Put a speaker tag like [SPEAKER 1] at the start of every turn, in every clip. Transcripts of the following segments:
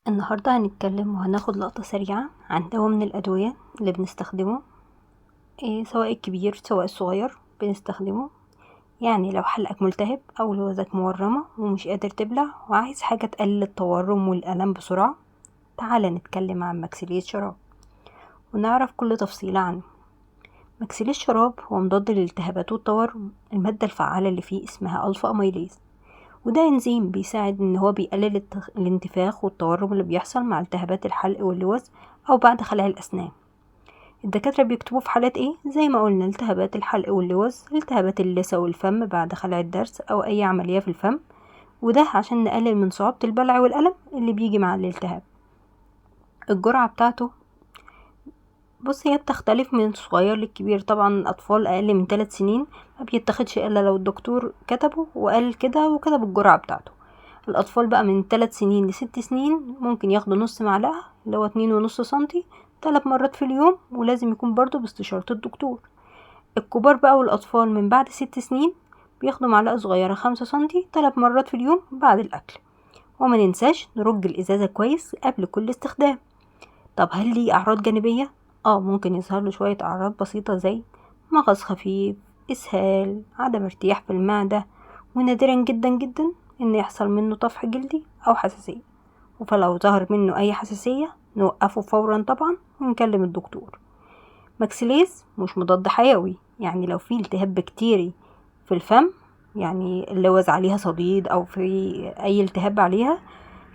[SPEAKER 1] النهاردة هنتكلم وهناخد لقطة سريعة عن دواء من الأدوية اللي بنستخدمه، سواء الكبير سواء الصغير بنستخدمه. يعني لو حلقك ملتهب أو لوزك مورمة ومش قادر تبلع وعايز حاجة تقلل التورم والألم بسرعة، تعال نتكلم عن ماكسيليز شراب ونعرف كل تفصيلة عنه. ماكسيليز شراب هو مضاد للالتهابات والتورم. المادة الفعالة اللي فيه اسمها ألفا أميليز، وده انزيم بيساعد ان هو بيقلل الانتفاخ والتورم اللي بيحصل مع التهابات الحلق واللوز او بعد خلع الاسنان. الدكاترة بيكتبوا في حالات ايه؟ زي ما قلنا التهابات الحلق واللوز، التهابات اللثة والفم بعد خلع الضرس او اي عملية في الفم، وده عشان نقلل من صعوبة البلع والألم اللي بيجي مع الالتهاب. الجرعة بتاعته هي بتختلف من صغير للكبير. طبعا الأطفال أقل من 3 سنين ما بيتاخدش إلا لو الدكتور كتبه وقال كده وكتب الجرعة بتاعته. الأطفال بقى من 3 سنين ل6 سنين ممكن ياخدوا نص معلقة اللي هو 2.5 سنتي 3 مرات في اليوم، ولازم يكون برضو باستشارة الدكتور. الكبار بقى والأطفال من بعد 6 سنين بياخدوا معلقة صغيرة 5 سنتي 3 مرات في اليوم بعد الأكل. وما ننساش نرج الإزازة كويس قبل كل استخدام. طب هل ليه أعراض جانبية؟ ممكن يظهر له شوية أعراض بسيطة زي مغص خفيف، إسهال، عدم ارتياح في المعدة، ونادرا جدا جدا إن يحصل منه طفح جلدي أو حساسية. فلو ظهر منه أي حساسية نوقفه فورا طبعا ونكلم الدكتور. ماكسيليز مش مضاد حيوي، يعني لو في التهاب بكتيري في الفم، يعني اللوز عليها صديد أو في أي التهاب عليها،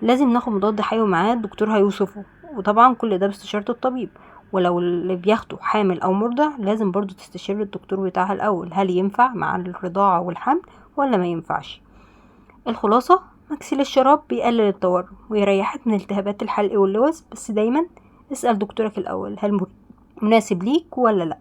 [SPEAKER 1] لازم ناخد مضاد حيوي معاه الدكتور هيوصفه، وطبعا كل ده باستشارة الطبيب. ولو اللي بياخده حامل او مرضع لازم برضو تستشير الدكتور بتاعها الاول، هل ينفع مع الرضاعة والحمل ولا ما ينفعش. الخلاصة، ماكسيل الشراب بيقلل التورم ويريحك من التهابات الحلق واللوز، بس دايما اسأل دكتورك الاول هل مناسب ليك ولا لا.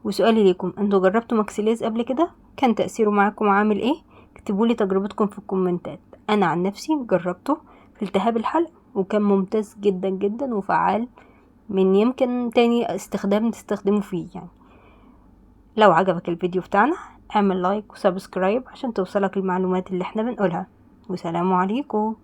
[SPEAKER 1] وسؤالي ليكم، انتوا جربتوا ماكسيليز قبل كده؟ كان تأثيره معاكم عامل ايه؟ اكتبولي تجربتكم في الكومنتات. انا عن نفسي جربته في التهاب الحلق وكان ممتاز جدا جدا وفعال، من يمكن تاني استخدام تستخدمه فيه يعني. لو عجبك الفيديو بتاعنا اعمل لايك وسبسكرايب عشان توصلك المعلومات اللي احنا بنقولها، وسلام عليكم.